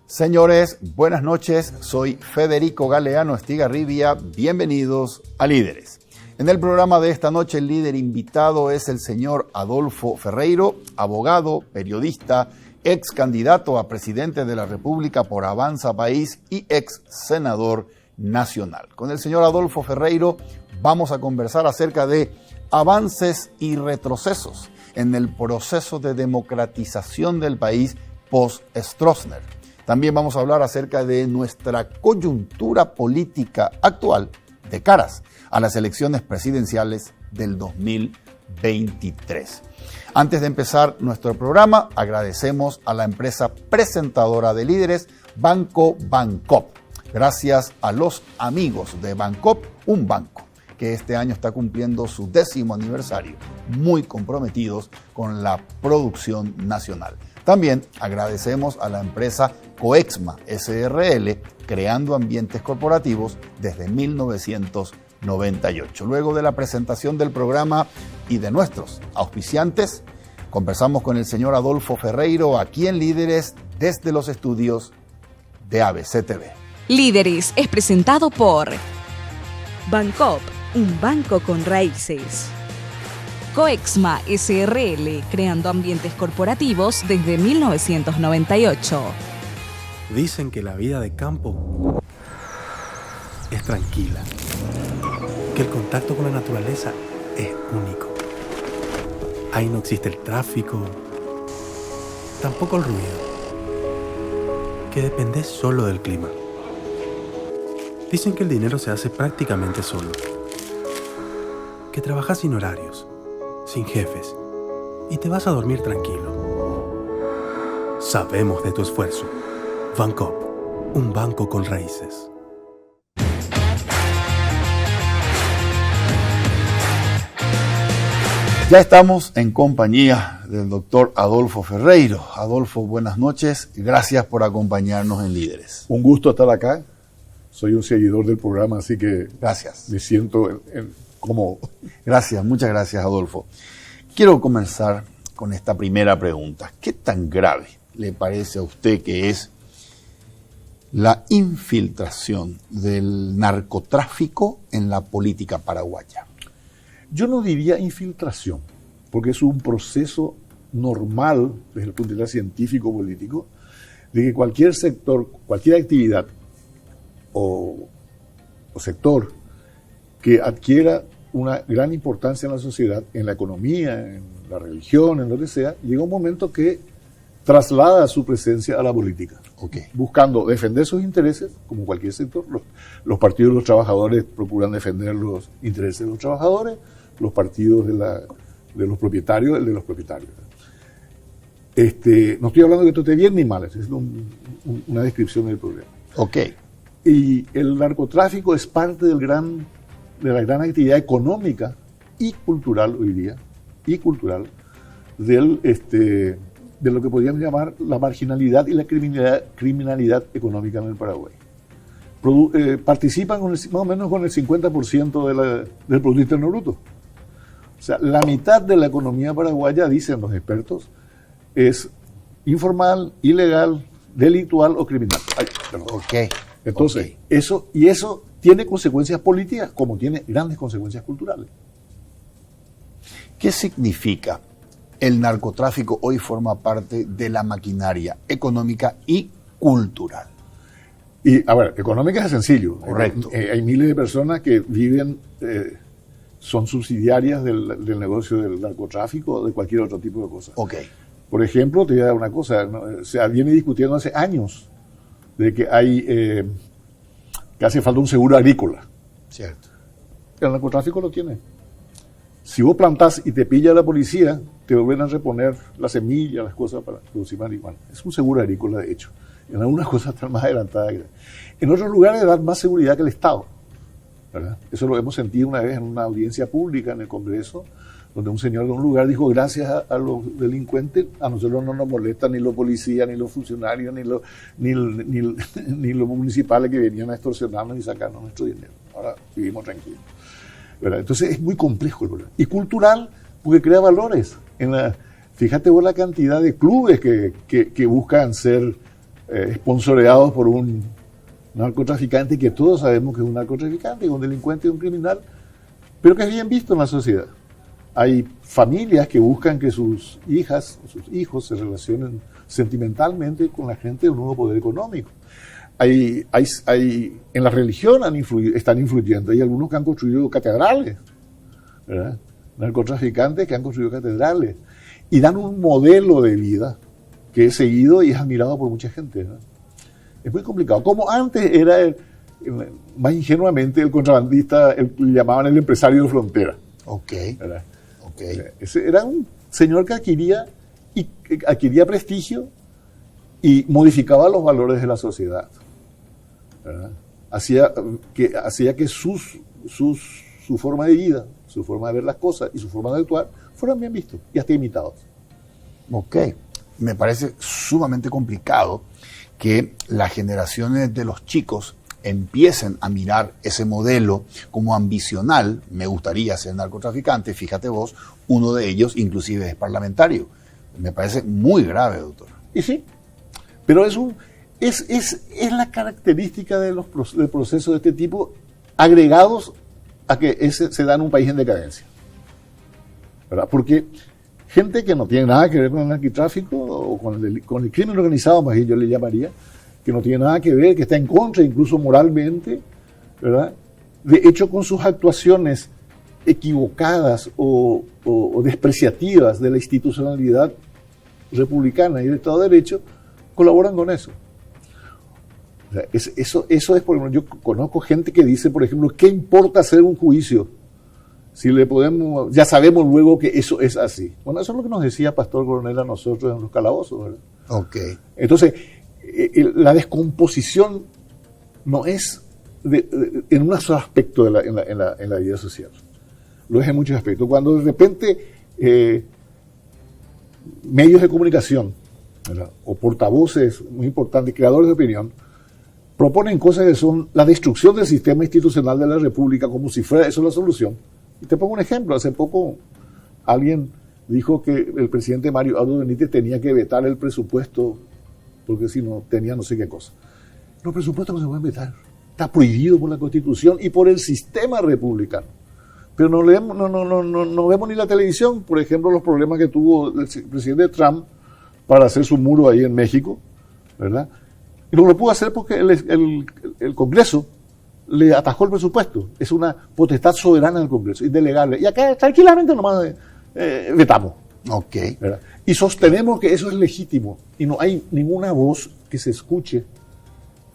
Señores, buenas noches. Soy Federico Galeano Estigarribia. Bienvenidos a Líderes. En el programa de esta noche, el líder invitado es el señor Adolfo Ferreiro, abogado, periodista, ex candidato a presidente de la República por Avanza País y ex senador nacional. Con el señor Adolfo Ferreiro vamos a conversar acerca de avances y retrocesos en el proceso de democratización del país post-Stroessner. También vamos a hablar acerca de nuestra coyuntura política actual de caras a las elecciones presidenciales del 2023. Antes de empezar nuestro programa, agradecemos a la empresa presentadora de Líderes, Banco Bancop. Gracias a los amigos de Bancop, un banco que este año está cumpliendo su 10º aniversario, muy comprometidos con la producción nacional. También agradecemos a la empresa Coexma SRL, creando ambientes corporativos desde 1998. Luego de la presentación del programa y de nuestros auspiciantes, conversamos con el señor Adolfo Ferreiro aquí en Líderes desde los estudios de ABC TV. Líderes es presentado por Bancop, un banco con raíces. Coexma SRL, creando ambientes corporativos desde 1998. Dicen que la vida de campo es tranquila, que el contacto con la naturaleza es único. Ahí no existe el tráfico, tampoco el ruido, que depende solo del clima. Dicen que el dinero se hace prácticamente solo, que trabajas sin horarios, sin jefes, y te vas a dormir tranquilo. Sabemos de tu esfuerzo. Bancop, un banco con raíces. Ya estamos en compañía del doctor Adolfo Ferreiro. Adolfo, buenas noches. Gracias por acompañarnos en Líderes. Un gusto estar acá. Soy un seguidor del programa, así que gracias. Me siento cómodo. Gracias, muchas gracias, Adolfo. Quiero comenzar con esta primera pregunta. ¿Qué tan grave le parece a usted que es la infiltración del narcotráfico en la política paraguaya? Yo no diría infiltración, porque es un proceso normal desde el punto de vista científico-político, de que cualquier sector, cualquier actividad o sector que adquiera una gran importancia en la sociedad, en la economía, en la religión, en lo que sea, llega un momento que traslada su presencia a la política, buscando defender sus intereses, como cualquier sector. Los partidos de los trabajadores procuran defender los intereses de los trabajadores, los partidos de los propietarios, el de los propietarios. No estoy hablando de que esto esté bien ni mal, es una descripción del problema. Y el narcotráfico es parte de la gran actividad económica y cultural hoy día, de lo que podríamos llamar la marginalidad y la criminalidad económica en el Paraguay. Participan más o menos con el 50% del Producto Interno Bruto. O sea, la mitad de la economía paraguaya, dicen los expertos, es informal, ilegal, delictual o criminal. Entonces, eso tiene consecuencias políticas como tiene grandes consecuencias culturales. ¿Qué significa? El narcotráfico hoy forma parte de la maquinaria económica y cultural. Y, a ver, económica es sencillo. Correcto. Hay miles de personas que viven, son subsidiarias del negocio del narcotráfico o de cualquier otro tipo de cosas. Por ejemplo, te voy a dar una cosa, ¿no? Se viene discutiendo hace años de que que hace falta un seguro agrícola. Cierto. El narcotráfico lo tiene. Si vos plantás y te pilla la policía, te vuelven a reponer las semillas, las cosas para producir marihuana. Es un seguro agrícola, de hecho. En algunas cosas están más adelantadas. En otros lugares dan más seguridad que el Estado, ¿verdad? Eso lo hemos sentido una vez en una audiencia pública en el Congreso, donde un señor de un lugar dijo: gracias a los delincuentes, a nosotros no nos molestan ni los policías, ni los funcionarios, ni los municipales que venían a extorsionarnos y sacarnos nuestro dinero. Ahora vivimos tranquilos, ¿verdad? Entonces es muy complejo el problema. Y cultural, porque crea valores. Fíjate vos la cantidad de clubes que buscan ser sponsoreados por un narcotraficante que todos sabemos que es un narcotraficante, un delincuente, un criminal, pero que es bien visto en la sociedad. Hay familias que buscan que sus hijas o sus hijos se relacionen sentimentalmente con la gente de un nuevo poder económico. En la religión están influyendo. Hay algunos que han construido catedrales, ¿verdad? Narcotraficantes que han construido catedrales y dan un modelo de vida que es seguido y es admirado por mucha gente, ¿no? Es muy complicado. Como antes era más ingenuamente el contrabandista, le llamaban el empresario de frontera. Ok. ¿Verdad? Okay. Ese era un señor que adquiría prestigio y modificaba los valores de la sociedad, ¿verdad? Hacía que su forma de vida, su forma de ver las cosas y su forma de actuar fueran bien vistos y hasta imitados. Ok. Me parece sumamente complicado que las generaciones de los chicos empiecen a mirar ese modelo como ambicional. Me gustaría ser narcotraficante, fíjate vos, uno de ellos inclusive es parlamentario. Me parece muy grave, doctor. Y sí, pero es la característica del proceso de este tipo, agregados a que se da en un país en decadencia, ¿verdad? Porque gente que no tiene nada que ver con el narcotráfico o con el crimen organizado, más bien yo le llamaría, que no tiene nada que ver, que está en contra incluso moralmente, ¿verdad? De hecho, con sus actuaciones equivocadas o despreciativas de la institucionalidad republicana y del Estado de Derecho, colaboran con eso. O sea, eso es, por ejemplo, yo conozco gente que dice, por ejemplo, ¿qué importa hacer un juicio? Si ya sabemos luego que eso es así. Bueno, eso es lo que nos decía Pastor Coronel a nosotros en los calabozos, ¿verdad? Ok. Entonces, la descomposición no es en un solo aspecto en la vida social. Lo es en muchos aspectos. Cuando de repente medios de comunicación, ¿verdad?, o portavoces muy importantes, creadores de opinión, proponen cosas que son la destrucción del sistema institucional de la República como si fuera eso la solución. Y te pongo un ejemplo. Hace poco alguien dijo que el presidente Mario Abdo Benítez tenía que vetar el presupuesto porque si no tenía no sé qué cosa. Los presupuestos no se pueden vetar. Está prohibido por la Constitución y por el sistema republicano. Pero no vemos ni la televisión, por ejemplo, los problemas que tuvo el presidente Trump para hacer su muro ahí en México, ¿verdad? Y no lo pudo hacer porque el Congreso le atajó el presupuesto. Es una potestad soberana del Congreso, indelegable. Y acá tranquilamente nomás vetamos. Ok. ¿Verdad? Y sostenemos que eso es legítimo. Y no hay ninguna voz que se escuche,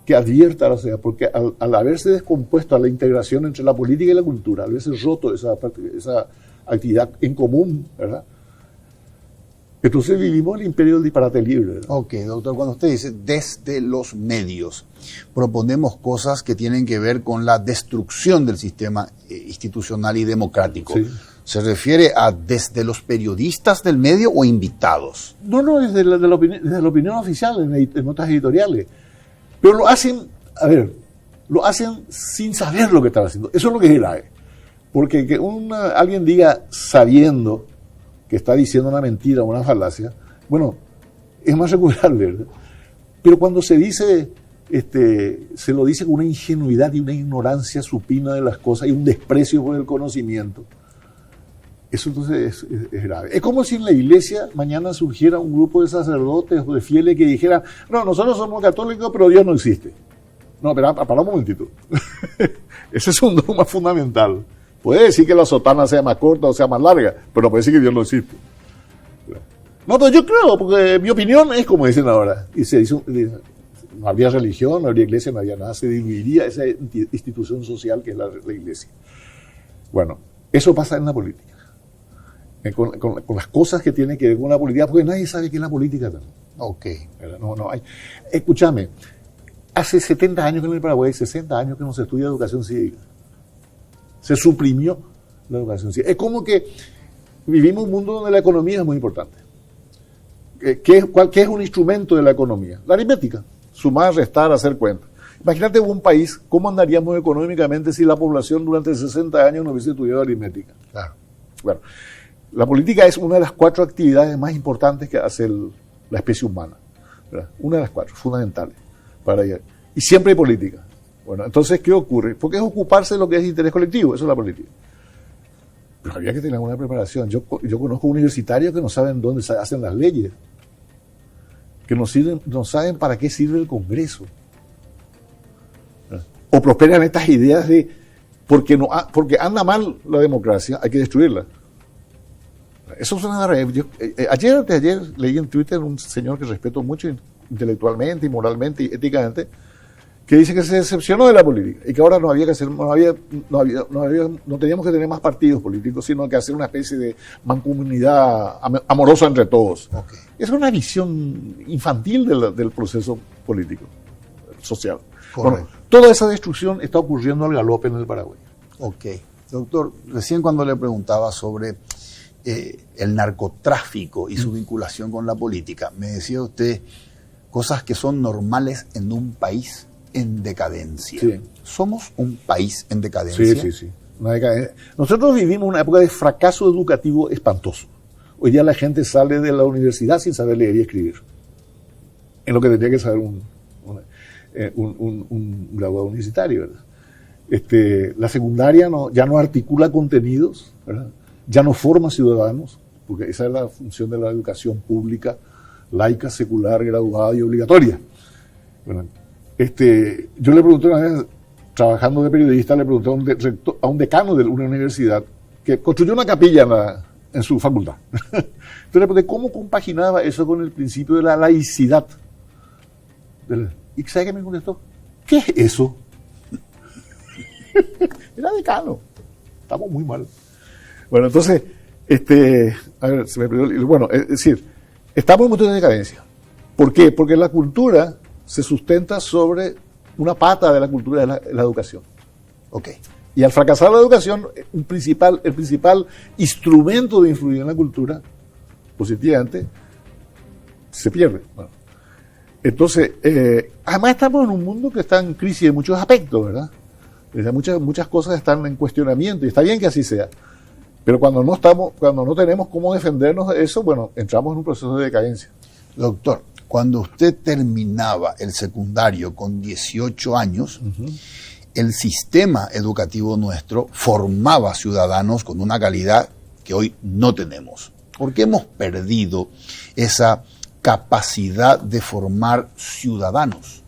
que advierta a la sociedad, porque al haberse descompuesto a la integración entre la política y la cultura, al haberse roto esa actividad en común, ¿verdad?, entonces vivimos el imperio del disparate libre, ¿verdad? Ok, doctor, cuando usted dice desde los medios, proponemos cosas que tienen que ver con la destrucción del sistema institucional y democrático. Sí. ¿Se refiere a desde los periodistas del medio o invitados? No, desde la opinión oficial, en notas editoriales. Pero lo hacen sin saber lo que están haciendo. Eso es lo que es grave. Porque que alguien diga sabiendo que está diciendo una mentira o una falacia, bueno, es más recurrable, ¿verdad? Pero cuando se dice, se lo dice con una ingenuidad y una ignorancia supina de las cosas y un desprecio por el conocimiento, eso entonces es grave. Es como si en la iglesia mañana surgiera un grupo de sacerdotes o de fieles que dijeran, no, nosotros somos católicos, pero Dios no existe. No, pero para un momentito. Ese es un dogma fundamental. Puede decir que la sotana sea más corta o sea más larga, pero no puede decir que Dios no existe. No, pero yo creo, porque mi opinión es como dicen ahora. Y se hizo, no habría religión, no habría iglesia, no habría nada, se dividiría esa institución social que es la iglesia. Bueno, eso pasa en la política. Con las cosas que tienen que ver con la política, porque nadie sabe qué es la política también. Ok. No hay. Escúchame, hace 70 años que en el Paraguay, 60 años que no se estudia educación cívica. Se suprimió la educación cívica. Es como que vivimos un mundo donde la economía es muy importante. ¿Qué es un instrumento de la economía? La aritmética. Sumar, restar, hacer cuentas. Imagínate un país, ¿cómo andaríamos económicamente si la población durante 60 años no hubiese estudiado aritmética? Claro. Bueno, la política es una de las 4 actividades más importantes que hace la especie humana. ¿verdad? Una de las 4, fundamentales. Y siempre hay política. Bueno, entonces, ¿qué ocurre? Porque es ocuparse de lo que es interés colectivo, eso es la política. Pero había que tener una preparación. Yo conozco universitarios que no saben dónde se hacen las leyes, que no saben para qué sirve el Congreso. O prosperan estas ideas de porque anda mal la democracia, hay que destruirla. Eso es una realidad. Ayer leí en Twitter un señor que respeto mucho intelectualmente y moralmente y éticamente, que dice que se decepcionó de la política y que ahora no teníamos que tener más partidos políticos, sino que hacer una especie de mancomunidad amorosa entre todos. Okay. Es una visión infantil del proceso político, social. Correcto. Bueno, toda esa destrucción está ocurriendo al galope en el Paraguay. Ok. Doctor, recién cuando le preguntaba sobre el narcotráfico y su vinculación con la política, me decía usted cosas que son normales en un país en decadencia. Sí. ¿Somos un país en decadencia? Sí. Una decadencia. Nosotros vivimos una época de fracaso educativo espantoso. Hoy día la gente sale de la universidad sin saber leer y escribir. En lo que tendría que saber un graduado universitario, ¿verdad? La secundaria ya no articula contenidos, ¿verdad? Ya no forma ciudadanos, porque esa es la función de la educación pública, laica, secular, graduada y obligatoria. Bueno, yo le pregunté una vez, trabajando de periodista, le pregunté a un decano de una universidad que construyó una capilla en su facultad. Entonces le pregunté cómo compaginaba eso con el principio de la laicidad. ¿Y sabe qué me contestó? ¿Qué es eso? Era decano. Estamos muy mal. Bueno, entonces, a ver, se me perdió. Bueno, es decir, estamos en un momento de decadencia. ¿Por qué? Porque la cultura se sustenta sobre una pata de la cultura de la educación. Ok. Y al fracasar la educación, el principal instrumento de influir en la cultura positivamente se pierde. Bueno, entonces, además estamos en un mundo que está en crisis en muchos aspectos, ¿verdad? Muchas cosas están en cuestionamiento y está bien que así sea. Pero cuando no tenemos cómo defendernos de eso, bueno, entramos en un proceso de decadencia. Doctor, cuando usted terminaba el secundario con 18 años, el sistema educativo nuestro formaba ciudadanos con una calidad que hoy no tenemos. ¿Por qué hemos perdido esa capacidad de formar ciudadanos?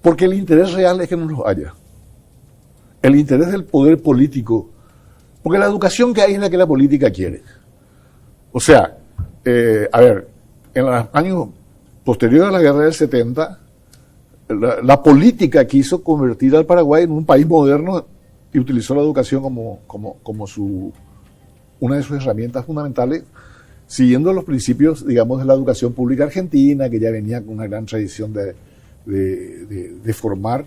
Porque el interés real es que no los haya. El interés del poder político. Porque la educación que hay es la que la política quiere. O sea, a ver, en los años posteriores a la guerra del 70, la política quiso convertir al Paraguay en un país moderno y utilizó la educación como una de sus herramientas fundamentales, siguiendo los principios, digamos, de la educación pública argentina, que ya venía con una gran tradición de formar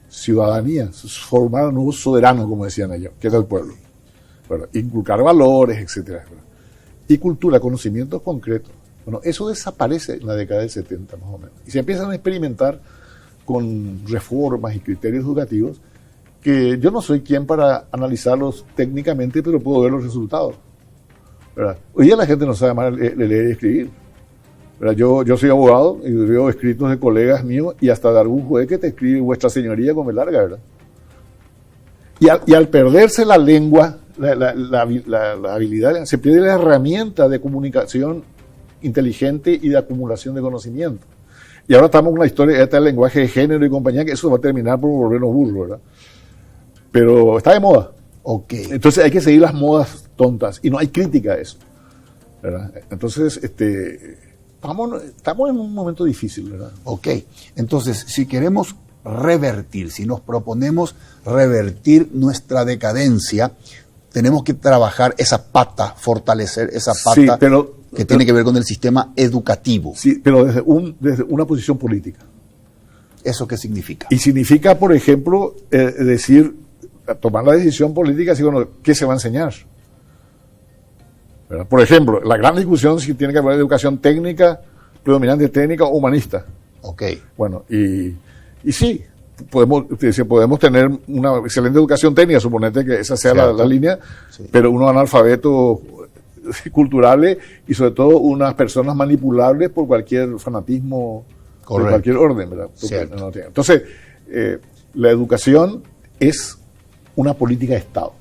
ciudadanía, formar a nuevos soberanos, como decían ellos, que era el pueblo. Bueno, inculcar valores, etcétera. Y cultura, conocimientos concretos. Bueno, eso desaparece en la década del 70, más o menos. Y se empiezan a experimentar con reformas y criterios educativos que yo no soy quien para analizarlos técnicamente, pero puedo ver los resultados, ¿verdad? Hoy día la gente no sabe más leer y escribir, ¿verdad? Yo soy abogado y veo escritos de colegas míos y hasta de algún juez que te escribe Vuestra Señoría con B larga, ¿verdad? Y al perderse la lengua, la habilidad, se pierde la herramienta de comunicación inteligente y de acumulación de conocimiento. Y ahora estamos con la historia esta del lenguaje de género y compañía, que eso va a terminar por volvernos burros, ¿verdad? Pero está de moda. Ok. Entonces hay que seguir las modas tontas y no hay crítica a eso, ¿verdad? Entonces, estamos en un momento difícil, ¿verdad? Ok. Entonces, si queremos revertir, si nos proponemos revertir nuestra decadencia, tenemos que trabajar esa pata, fortalecer esa pata que tiene que ver con el sistema educativo. Sí, pero desde una posición política. ¿Eso qué significa? Y significa, por ejemplo, tomar la decisión política, así, bueno, ¿qué se va a enseñar? ¿Verdad? Por ejemplo, la gran discusión si tiene que haber educación técnica, predominante técnica o humanista. Ok. Bueno, y sí, podemos tener una excelente educación técnica, suponete que esa sea la línea, sí, pero unos analfabetos culturales y sobre todo unas personas manipulables por cualquier fanatismo, por cualquier orden, ¿verdad? Entonces, la educación es una política de Estado,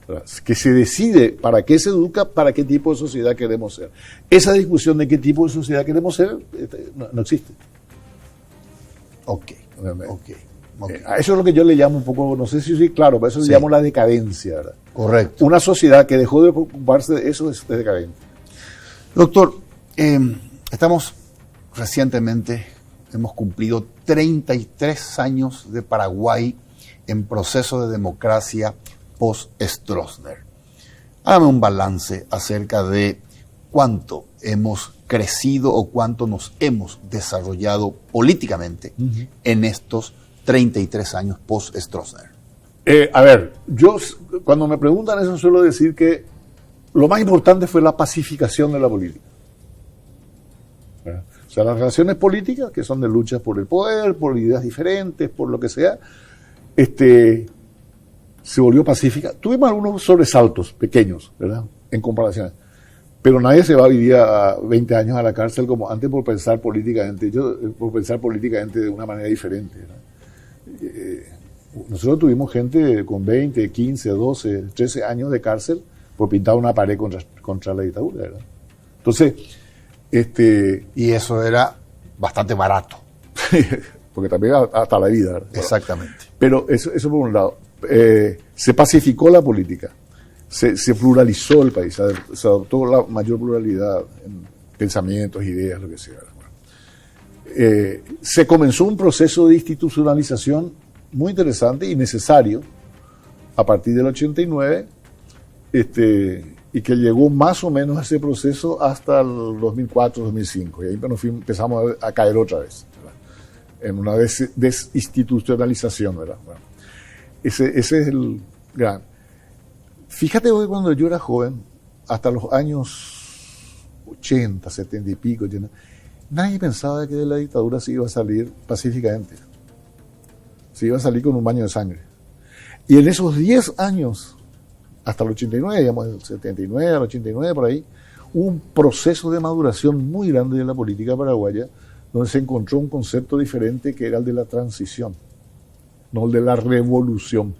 ¿verdad? Que se decide para qué se educa, para qué tipo de sociedad queremos ser. Esa discusión de qué tipo de sociedad queremos ser no existe. Ok. Eso es lo que yo le llamo un poco, no sé si soy claro, pero eso le llamo la decadencia, ¿verdad? Correcto. Una sociedad que dejó de ocuparse de eso es decadente. Doctor, recientemente hemos cumplido 33 años de Paraguay en proceso de democracia post-Stroessner. Hágame un balance acerca de cuánto hemos crecido o cuánto nos hemos desarrollado políticamente en estos 33 años post-Stroessner. Yo cuando me preguntan eso suelo decir que lo más importante fue la pacificación de la política. O sea, las relaciones políticas, que son de luchas por el poder, por ideas diferentes, por lo que sea, se volvió pacífica. Tuvimos algunos sobresaltos pequeños, ¿verdad? En comparación. Pero nadie se va a vivir a 20 años a la cárcel como antes por pensar políticamente. Por pensar políticamente de una manera diferente, ¿verdad? Nosotros tuvimos gente con 20, 15, 12, 13 años de cárcel por pintar una pared contra la dictadura, ¿verdad? Entonces, y eso era bastante barato. Porque también hasta la vida, ¿verdad? Exactamente. Pero eso por un lado. Se pacificó la política, se pluralizó el país, se adoptó la mayor pluralidad en pensamientos, ideas, lo que sea. Bueno, se comenzó un proceso de institucionalización muy interesante y necesario a partir del 89, y que llegó más o menos a ese proceso hasta el 2004-2005, y ahí empezamos a caer otra vez, ¿verdad? En una desinstitucionalización, ¿verdad? Bueno, ese es el gran. Fíjate hoy, cuando yo era joven, hasta los años 80, 70 y pico, nadie pensaba que de la dictadura se iba a salir pacíficamente. Se iba a salir con un baño de sangre. Y en esos 10 años, hasta el 89, digamos, del 79 al 89, por ahí, hubo un proceso de maduración muy grande de la política paraguaya, donde se encontró un concepto diferente, que era el de la transición, no el de la revolución.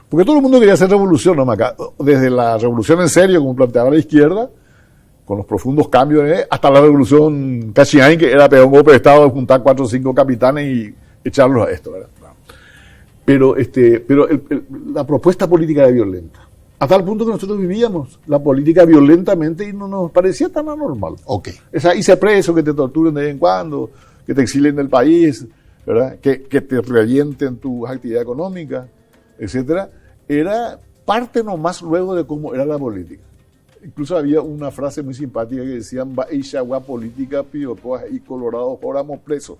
Porque todo el mundo quería hacer revolución, ¿no? Desde la revolución en serio, como planteaba la izquierda, con los profundos cambios, hasta la revolución Cachiain, que era pegar un golpe de Estado de juntar 4 o 5 capitanes y echarlos a esto, ¿verdad? Pero la propuesta política era violenta. Hasta el punto que nosotros vivíamos la política violentamente y no nos parecía tan anormal. Ok. O sea, irse preso, que te torturen de vez en cuando, que te exilien del país, ¿verdad? Que te revienten tus actividades económicas, etcétera, era parte nomás luego de cómo era la política. Incluso había una frase muy simpática que decían: "Baishagua política, piocoas y colorados, oramos presos".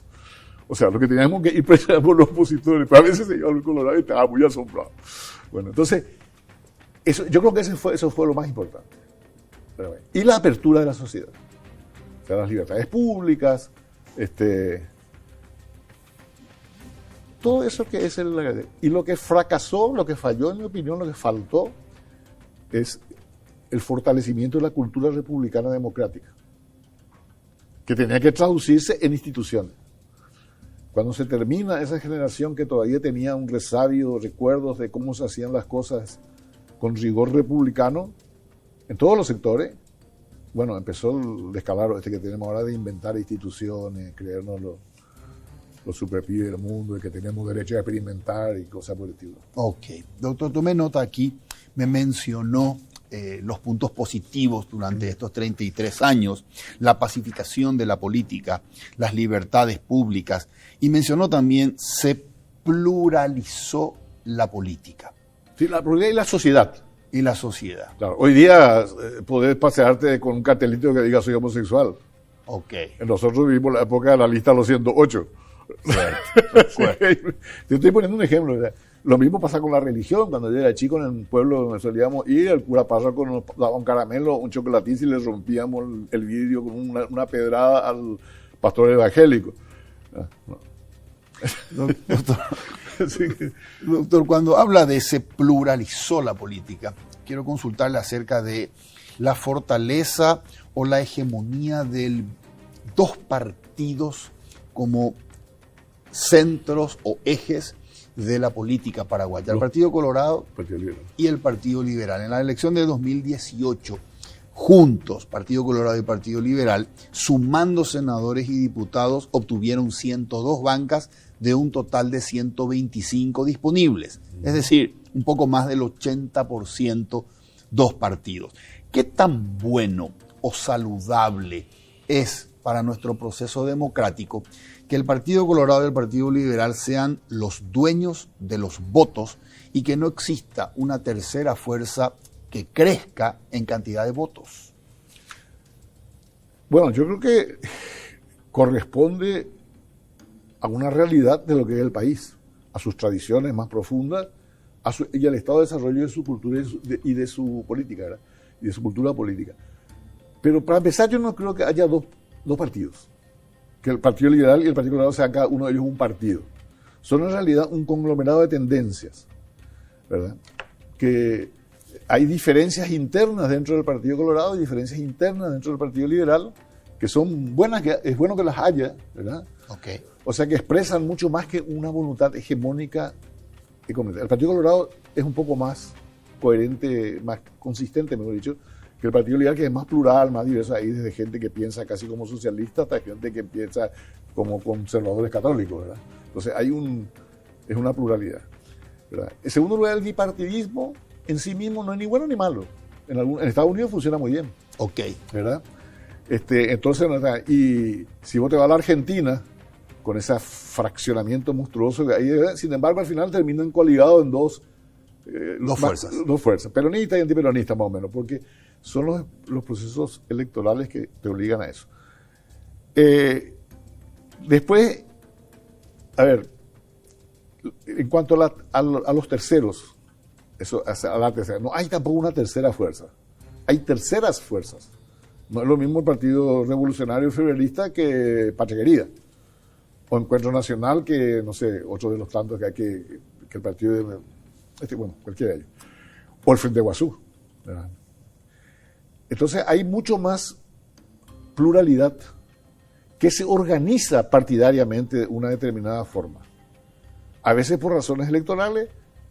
O sea, lo que teníamos que ir presos éramos los opositores, pero a veces se iba al colorado y estaba muy asombrado. Bueno, entonces, yo creo que eso fue lo más importante. Y la apertura de la sociedad. O sea, las libertades públicas, todo eso que es y lo que fracasó, lo que falló, en mi opinión, lo que faltó, es el fortalecimiento de la cultura republicana democrática, que tenía que traducirse en instituciones. Cuando se termina esa generación que todavía tenía un resabio, recuerdos de cómo se hacían las cosas con rigor republicano, en todos los sectores, bueno, empezó el descalabro que tenemos ahora de inventar instituciones, creernos los superpibes del mundo, de que tenemos derecho a experimentar y cosas por el estilo. Ok. Doctor, tomé nota aquí, me mencionó los puntos positivos durante estos 33 años, la pacificación de la política, las libertades públicas, y mencionó también se pluralizó la política. Sí, la política y la sociedad. Y la sociedad. Claro, hoy día podés pasearte con un cartelito que diga soy homosexual. Ok. Nosotros vivimos la época de la lista de los 108. Sí, te estoy poniendo un ejemplo, ¿verdad? Lo mismo pasa con la religión. Cuando yo era chico, en el pueblo donde solíamos ir, el cura párroco nos daba un caramelo, un chocolatín, y le rompíamos el vidrio con una pedrada al pastor evangélico. Doctor, sí. Doctor, cuando habla de se pluralizó la política, quiero consultarle acerca de la fortaleza o la hegemonía de dos partidos como centros o ejes de la política paraguaya, el Partido Colorado y el Partido Liberal. En la elección de 2018, juntos, Partido Colorado y Partido Liberal, sumando senadores y diputados, obtuvieron 102 bancas de un total de 125 disponibles. Es decir, un poco más del 80% dos partidos. ¿Qué tan bueno o saludable es para nuestro proceso democrático que el Partido Colorado y el Partido Liberal sean los dueños de los votos y que no exista una tercera fuerza que crezca en cantidad de votos? Bueno, yo creo que corresponde a una realidad de lo que es el país, a sus tradiciones más profundas y al estado de desarrollo de su cultura y de su política, ¿verdad? Y de su cultura política. Pero para empezar, yo no creo que haya dos partidos, que el Partido Liberal y el Partido Colorado sean cada uno de ellos un partido. Son en realidad un conglomerado de tendencias, ¿verdad? Que hay diferencias internas dentro del Partido Colorado y diferencias internas dentro del Partido Liberal que son buenas, que es bueno que las haya, ¿verdad? Okay. O sea, que expresan mucho más que una voluntad hegemónica y comunitaria. El Partido Colorado es un poco más coherente, más consistente, mejor dicho, que el Partido Liberal, que es más plural, más diverso. Ahí desde gente que piensa casi como socialista hasta gente que piensa como conservadores católicos, ¿verdad? Entonces es una pluralidad, ¿verdad? En segundo lugar, el bipartidismo en sí mismo no es ni bueno ni malo. En Estados Unidos funciona muy bien. Ok. ¿Verdad? Entonces, y si vos te vas a la Argentina, con ese fraccionamiento monstruoso que hay, sin embargo, al final terminan coligados en dos fuerzas, peronista y antiperonista más o menos, porque son los procesos electorales que te obligan a eso. Después, a ver, en cuanto a los terceros, a la tercera, no hay tampoco una tercera fuerza, hay terceras fuerzas. No es lo mismo el Partido Revolucionario Federalista que Patria Querida, o Encuentro Nacional que, no sé, otro de los tantos que hay que el partido de... bueno, cualquiera de ellos. O el Frente Guazú, ¿verdad? Entonces hay mucho más pluralidad que se organiza partidariamente de una determinada forma. A veces por razones electorales,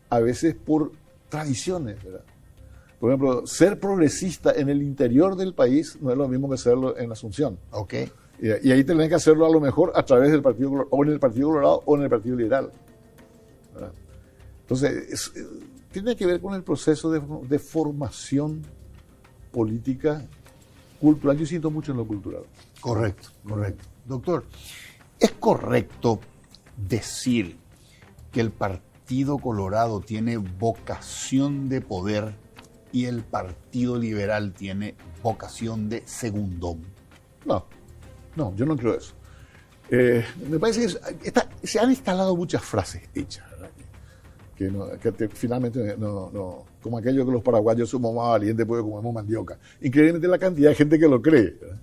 a veces por tradiciones, ¿verdad? Por ejemplo, ser progresista en el interior del país no es lo mismo que serlo en Asunción. Okay. Y ahí tenés que hacerlo a lo mejor a través del Partido Colorado, o en el Partido Colorado o en el Partido Liberal, ¿verdad? Entonces, tiene que ver con el proceso de formación política, cultural. Yo siento mucho en lo cultural. Correcto. Doctor, ¿es correcto decir que el Partido Colorado tiene vocación de poder y el Partido Liberal tiene vocación de segundón? No, yo no creo eso. Me parece que se han instalado muchas frases hechas, ¿verdad? Que finalmente no, como aquello que los paraguayos somos más valientes porque comemos mandioca. Increíblemente la cantidad de gente que lo cree, ¿verdad?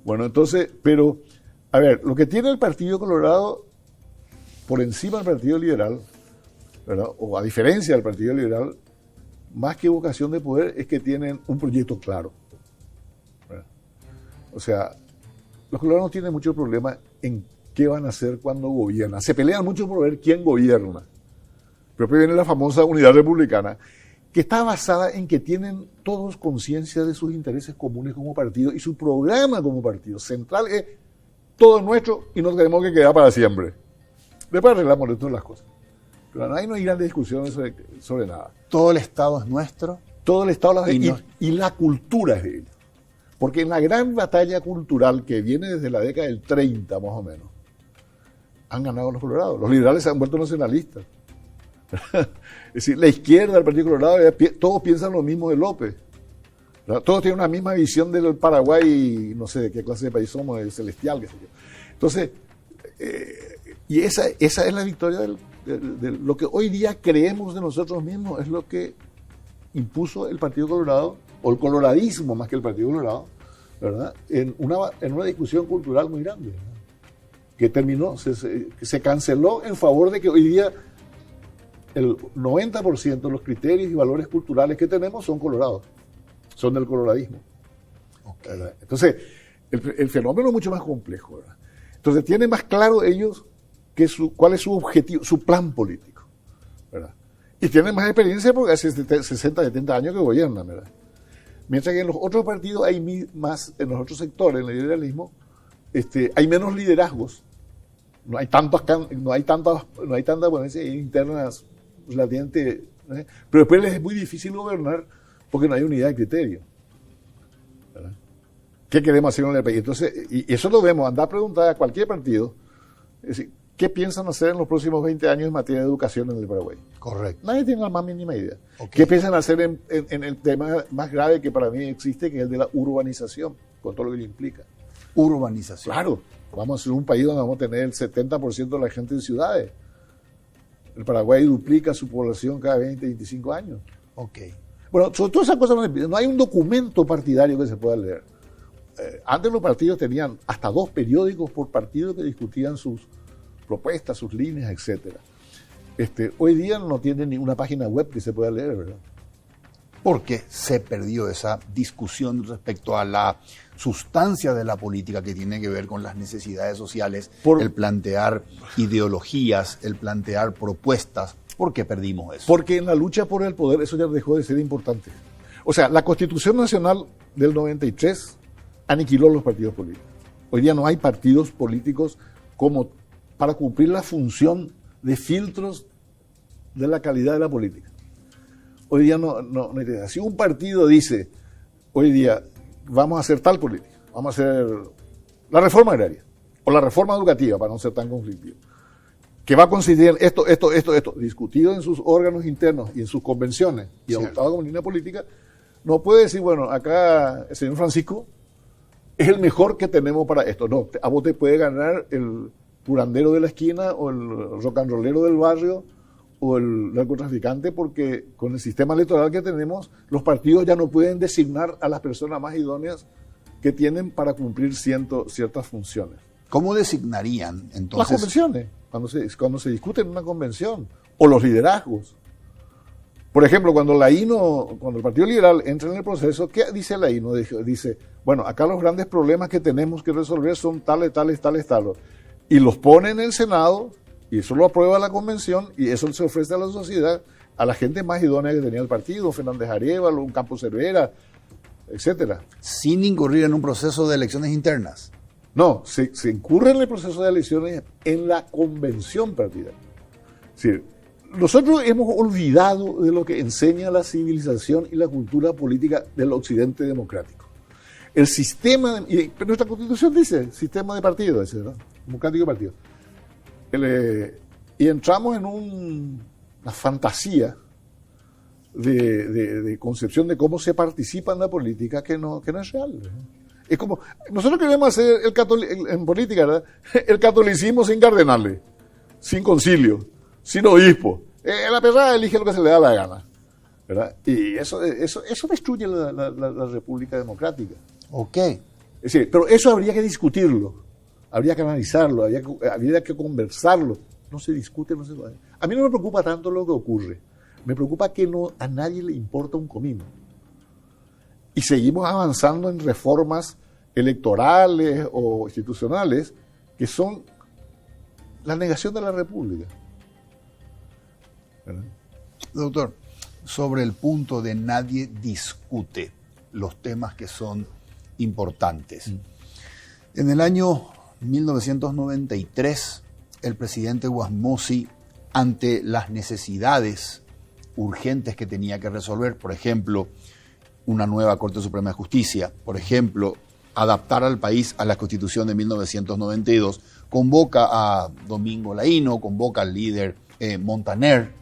Bueno, entonces, pero, a ver, lo que tiene el Partido Colorado por encima del Partido Liberal, ¿verdad? O a diferencia del Partido Liberal, más que vocación de poder, es que tienen un proyecto claro, ¿verdad? O sea, los colorados tienen mucho problema en qué van a hacer cuando gobiernan. Se pelean mucho por ver quién gobierna. Pero después viene la famosa unidad republicana, que está basada en que tienen todos conciencia de sus intereses comunes como partido y su programa como partido central es todo nuestro y nos tenemos que quedar para siempre. Después arreglamos todas las cosas. Pero ahí no hay grandes discusiones sobre nada. ¿Todo el Estado es nuestro? Todo el Estado y la cultura es de ellos. Porque en la gran batalla cultural que viene desde la década del 30 más o menos, han ganado los colorados. Los liberales se han vuelto nacionalistas. Es decir, la izquierda del Partido Colorado, todos piensan lo mismo de López, ¿verdad? Todos tienen una misma visión del Paraguay, no sé de qué clase de país somos, el celestial, qué sé yo. Entonces, y esa es la victoria de lo que hoy día creemos de nosotros mismos, es lo que impuso el Partido Colorado, o el coloradismo más que el Partido Colorado, ¿verdad? En una discusión cultural muy grande, ¿verdad? Que terminó, se canceló en favor de que hoy día el 90% de los criterios y valores culturales que tenemos son colorados. son del coloradismo. Okay. Entonces, el fenómeno es mucho más complejo, ¿verdad? Entonces, tienen más claro ellos cuál es su objetivo, su plan político, ¿verdad? Y tienen más experiencia porque hace 60, 70 años que gobiernan, ¿verdad? Mientras que en los otros partidos hay más, en los otros sectores, en el liberalismo, hay menos liderazgos, no hay tanta ponencia internas relativamente, ¿eh? Pero después les es muy difícil gobernar porque no hay unidad de criterio, ¿verdad? ¿Qué queremos hacer en el país? Entonces, y eso lo vemos, andar a preguntar a cualquier partido, es decir, ¿qué piensan hacer en los próximos 20 años en materia de educación en el Paraguay? Correcto. Nadie tiene la más mínima idea. Okay. ¿Qué piensan hacer en el tema más grave que para mí existe, que es el de la urbanización, con todo lo que implica? Urbanización. Claro, vamos a ser un país donde vamos a tener el 70% de la gente en ciudades. El Paraguay duplica su población cada 20, 25 años. Ok. Bueno, sobre todas esas cosas no hay un documento partidario que se pueda leer. Antes los partidos tenían hasta 2 periódicos por partido que discutían sus propuestas, sus líneas, etcétera. Hoy día no tienen ni una página web que se pueda leer, ¿verdad? Porque se perdió esa discusión respecto a la sustancia de la política que tiene que ver con las necesidades sociales, el plantear ideologías, el plantear propuestas. ¿Por qué perdimos eso? Porque en la lucha por el poder eso ya dejó de ser importante. O sea, la Constitución Nacional del 93 aniquiló los partidos políticos. Hoy día no hay partidos políticos como para cumplir la función de filtros de la calidad de la política. Hoy día no. Si un partido dice, hoy día vamos a hacer tal política, vamos a hacer la reforma agraria o la reforma educativa, para no ser tan conflictivo, que va a consistir en esto, discutido en sus órganos internos y en sus convenciones y adoptado como línea política, no puede decir, bueno, acá el señor Francisco es el mejor que tenemos para esto. No, a vos te puede ganar el curandero de la esquina o el rock and rollero del barrio o el narcotraficante, porque con el sistema electoral que tenemos, los partidos ya no pueden designar a las personas más idóneas que tienen para cumplir ciertas funciones. ¿Cómo designarían entonces? Las convenciones, cuando se discute en una convención, o los liderazgos. Por ejemplo, cuando el Partido Liberal entra en el proceso, ¿qué dice la INO? Dice, bueno, acá los grandes problemas que tenemos que resolver son tales. Y los pone en el Senado, y eso lo aprueba la convención, y eso se ofrece a la sociedad, a la gente más idónea que tenía el partido, Fernández Arévalo, un Campos Cervera, etcétera. Sin incurrir en un proceso de elecciones internas. No, se incurre en el proceso de elecciones en la convención partidaria. Es decir, nosotros hemos olvidado de lo que enseña la civilización y la cultura política del occidente democrático. El sistema, pero nuestra constitución dice sistema de partido, ¿verdad? Democrático de partido. Y entramos en una fantasía de concepción de cómo se participa en la política que no es real, ¿verdad? Es como, nosotros queremos hacer en política, ¿verdad? El catolicismo sin cardenales, sin concilio, sin obispo. La persona elige lo que se le da la gana, ¿verdad? Y eso destruye la República Democrática. Ok. Es decir, pero eso habría que discutirlo, habría que analizarlo, habría que conversarlo. No se discute, no se va. A mí no me preocupa tanto lo que ocurre. Me preocupa que a nadie le importa un comino. Y seguimos avanzando en reformas electorales o institucionales que son la negación de la República. ¿Verdad? Doctor, sobre el punto de nadie discute los temas que son importantes. En el año 1993, el presidente Wasmosy, ante las necesidades urgentes que tenía que resolver, por ejemplo, una nueva Corte Suprema de Justicia, por ejemplo, adaptar al país a la Constitución de 1992, convoca a Domingo Laíno, convoca al líder Montaner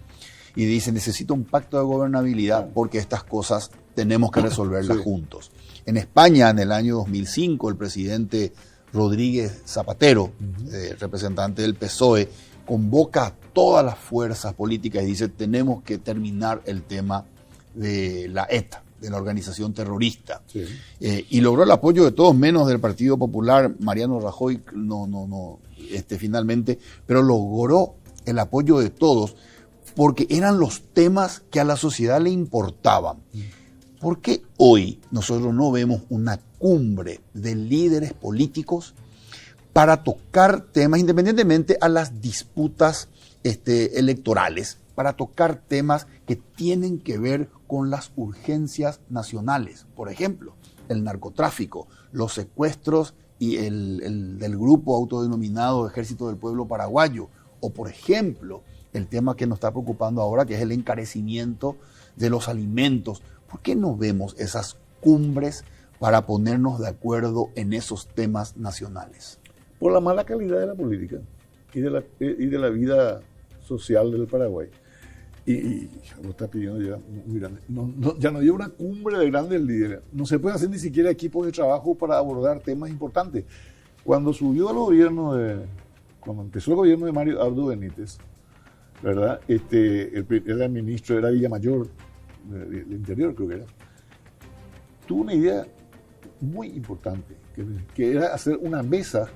y dice, necesito un pacto de gobernabilidad porque estas cosas tenemos que resolverlas juntos. En España, en el año 2005, el presidente Rodríguez Zapatero, representante del PSOE, convoca a todas las fuerzas políticas y dice, tenemos que terminar el tema de la ETA, de la organización terrorista. Sí. Y logró el apoyo de todos, menos del Partido Popular. Mariano Rajoy finalmente, pero logró el apoyo de todos porque eran los temas que a la sociedad le importaban. ¿por qué hoy nosotros no vemos una cumbre de líderes políticos para tocar temas, independientemente a las disputas electorales, para tocar temas que tienen que ver con las urgencias nacionales? Por ejemplo, el narcotráfico, los secuestros y el del grupo autodenominado Ejército del Pueblo Paraguayo, o por ejemplo, el tema que nos está preocupando ahora, que es el encarecimiento de los alimentos. ¿Por qué no vemos esas cumbres para ponernos de acuerdo en esos temas nacionales? Por la mala calidad de la política y de la vida social del Paraguay. Y lo está pidiendo ya muy grande. Ya no hay una cumbre de grandes líderes. No se puede hacer ni siquiera equipos de trabajo para abordar temas importantes. Cuando empezó el gobierno de Mario Abdo Benítez, ¿verdad? El ministro era Villamayor, del Interior creo que era, tuvo una idea muy importante, que era hacer una mesa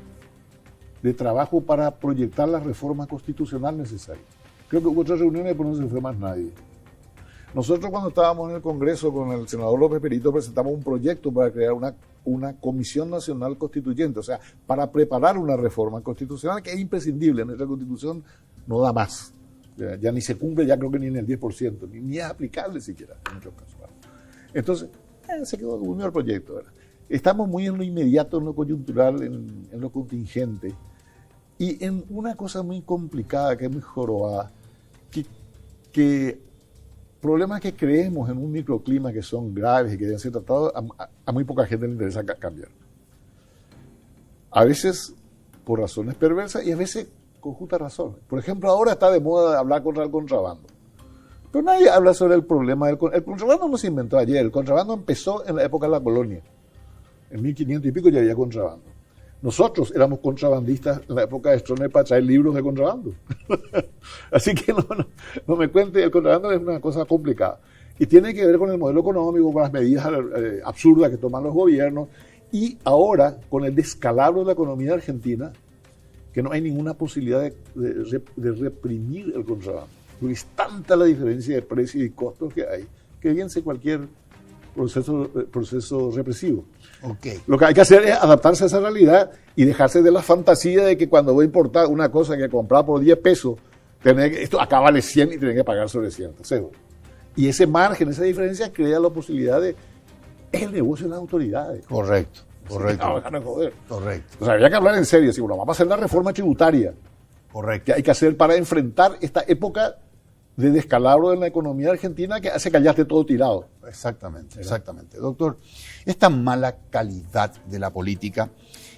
de trabajo para proyectar la reforma constitucional necesaria. Creo que hubo otras reuniones, pero no se fue más nadie. Nosotros cuando estábamos en el Congreso con el senador López Perito presentamos un proyecto para crear una Comisión Nacional Constituyente, o sea, para preparar una reforma constitucional que es imprescindible. Nuestra Constitución no da más. Ya ni se cumple, ya creo que ni en el 10%, ni es aplicable siquiera en muchos casos. Entonces, se quedó durmió el proyecto, ¿verdad? Estamos muy en lo inmediato, en lo coyuntural, en lo contingente, y en una cosa muy complicada, que es muy jorobada, que problemas que creemos en un microclima que son graves y que deben ser tratados, a muy poca gente le interesa cambiar. A veces por razones perversas y a veces con justas razones. Por ejemplo, ahora está de moda hablar contra el contrabando. Pero nadie habla sobre el problema del contrabando. El contrabando no se inventó ayer, el contrabando empezó en la época de la colonia. En 1500 y pico ya había contrabando. Nosotros éramos contrabandistas en la época de Stroessner para traer libros de contrabando. Así que no me cuente, el contrabando es una cosa complicada. Y tiene que ver con el modelo económico, con las medidas absurdas que toman los gobiernos, y ahora con el descalabro de la economía argentina, que no hay ninguna posibilidad de reprimir el contrabando. Porque es tanta la diferencia de precios y costos que hay, que vence cualquier proceso represivo. Okay. Lo que hay que hacer es adaptarse a esa realidad y dejarse de la fantasía de que cuando voy a importar una cosa que compraba por 10 pesos, esto acá vale 100 y tener que pagar sobre 100. Y ese margen, esa diferencia crea la posibilidad de... Es el negocio de las autoridades. Correcto. No, joder. Correcto. O sea, habría que hablar en serio. Si, bueno, vamos a hacer la reforma tributaria. Correcto. Que hay que hacer para enfrentar esta época de descalabro en la economía argentina que hace que ya esté todo tirado. Exactamente, exactamente. Doctor, esta mala calidad de la política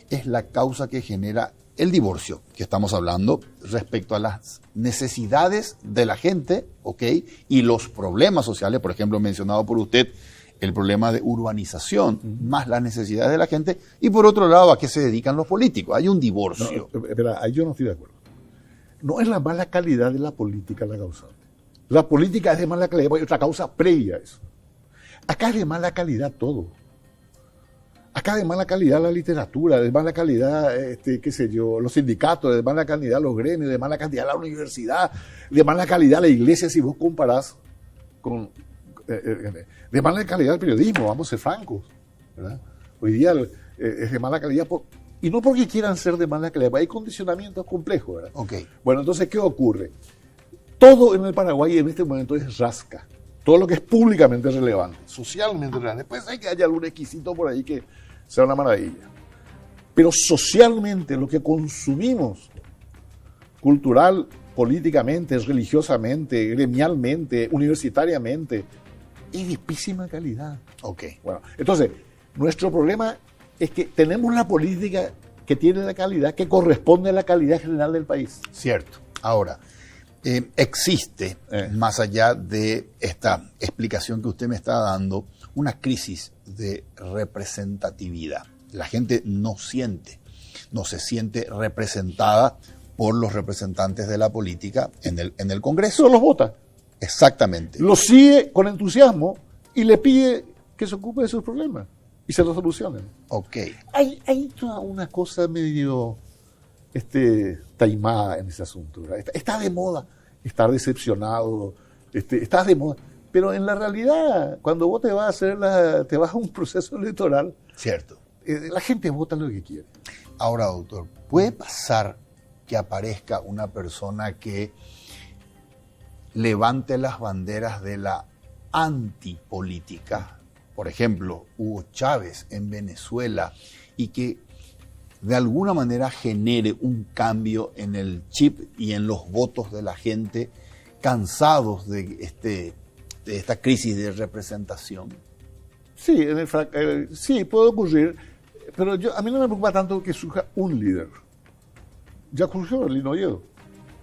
es la causa que genera el divorcio que estamos hablando respecto a las necesidades de la gente, ¿ok? Y los problemas sociales, por ejemplo, mencionado por usted, el problema de urbanización, más las necesidades de la gente, y por otro lado, ¿a qué se dedican los políticos? Hay un divorcio. No, espera, ahí yo no estoy de acuerdo. No es la mala calidad de la política la causante. La política es de mala calidad, hay otra causa previa a eso. Acá es de mala calidad todo. Acá de mala calidad la literatura, de mala calidad, qué sé yo, los sindicatos, de mala calidad los gremios, de mala calidad la universidad, de mala calidad la iglesia, si vos comparás con... de mala calidad el periodismo, vamos a ser francos, ¿verdad? Hoy día es de mala calidad, y no porque quieran ser de mala calidad, hay condicionamientos complejos, ¿verdad? Okay. Bueno, entonces, ¿qué ocurre? Todo en el Paraguay en este momento es rasca. Todo lo que es públicamente relevante, socialmente relevante. Después hay que haya algún exquisito por ahí que sea una maravilla. Pero socialmente, lo que consumimos, cultural, políticamente, religiosamente, gremialmente, universitariamente, es de pésima calidad. Ok. Bueno, entonces, nuestro problema es que tenemos la política que tiene la calidad que corresponde a la calidad general del país. Cierto. Ahora, existe, más allá de esta explicación que usted me está dando, una crisis de representatividad. La gente no se siente representada por los representantes de la política en el Congreso. Eso los vota. Exactamente. Los sigue con entusiasmo y le pide que se ocupe de sus problemas y se los solucionen. Ok. Hay toda una cosa medio taimada en ese asunto, ¿verdad? Está de moda estar decepcionado, está de moda. Pero en la realidad, cuando vos te vas a un proceso electoral, Cierto. la gente vota lo que quiere. Ahora, doctor, ¿puede pasar que aparezca una persona que levante las banderas de la antipolítica? Por ejemplo, Hugo Chávez en Venezuela, y que de alguna manera genere un cambio en el chip y en los votos de la gente cansados de esta crisis de representación. Sí, sí, puede ocurrir, pero a mí no me preocupa tanto que surja un líder. Ya surgió Lino Oviedo.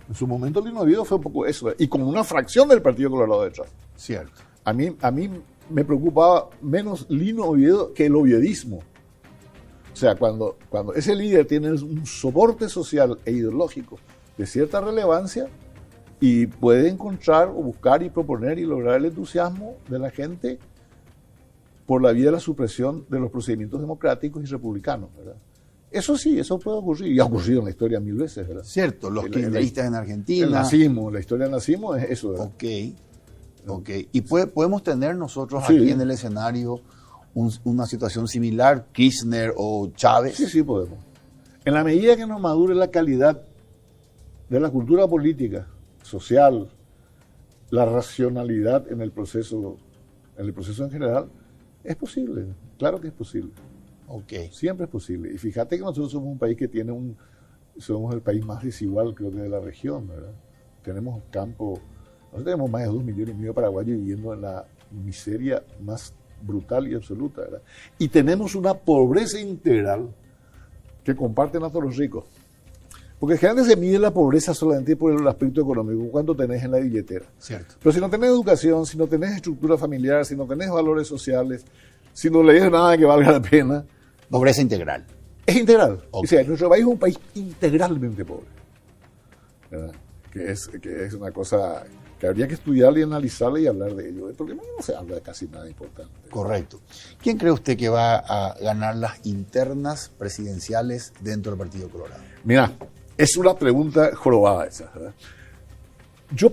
En su momento Lino Oviedo fue un poco eso, y con una fracción del Partido Colorado detrás. Cierto. A mí me preocupaba menos Lino Oviedo que el oviedismo. O sea, cuando ese líder tiene un soporte social e ideológico de cierta relevancia y puede encontrar o buscar y proponer y lograr el entusiasmo de la gente por la vía de la supresión de los procedimientos democráticos y republicanos, ¿verdad? Eso sí, eso puede ocurrir, y ha ocurrido en la historia 1000 veces, ¿verdad? Cierto, los kirchneristas en Argentina. El nazismo, la historia del nazismo es eso, ¿verdad? Ok. ¿Y podemos tener nosotros Sí. aquí en el escenario una situación similar, Kirchner o Chávez? Sí, podemos. En la medida que nos madure la calidad de la cultura política, social, la racionalidad en el proceso en general, es posible, claro que es posible. Ok. Siempre es posible. Y fíjate que nosotros somos un país que somos el país más desigual, creo que de la región, ¿verdad? Tenemos nosotros tenemos más de 2,5 millones de paraguayos viviendo en la miseria más brutal y absoluta, ¿verdad? Y tenemos una pobreza integral que comparten hasta los ricos. Porque generalmente se mide la pobreza solamente por el aspecto económico, cuánto tenés en la billetera. Cierto. Pero si no tenés educación, si no tenés estructura familiar, si no tenés valores sociales, si no lees nada que valga la pena, Pobreza integral. es integral. Ok. O sea, nuestro país es un país integralmente pobre, ¿verdad? Que es una cosa que habría que estudiarla y analizarla y hablar de ello, porque no se habla de casi nada importante. Correcto. ¿Quién cree usted que va a ganar las internas presidenciales dentro del Partido Colorado? Mira, es una pregunta jorobada esa, ¿verdad? Yo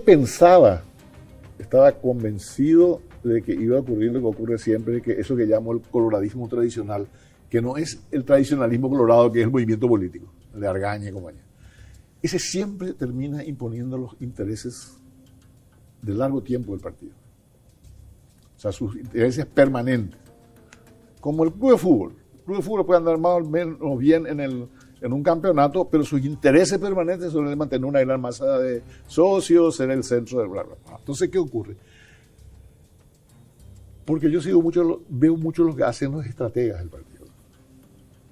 estaba convencido de que iba a ocurrir lo que ocurre siempre, que eso que llamo el coloradismo tradicional, que no es el tradicionalismo colorado, que es el movimiento político, el de Argaña y compañía. Ese siempre termina imponiendo los intereses de largo tiempo del partido. O sea, sus intereses permanentes. Como el club de fútbol. El club de fútbol puede andar más o menos bien en un campeonato, pero sus intereses permanentes son el de mantener una gran masa de socios, ser el centro del bla, bla, bla. Entonces, ¿qué ocurre? Porque yo veo mucho lo que hacen los estrategas del partido.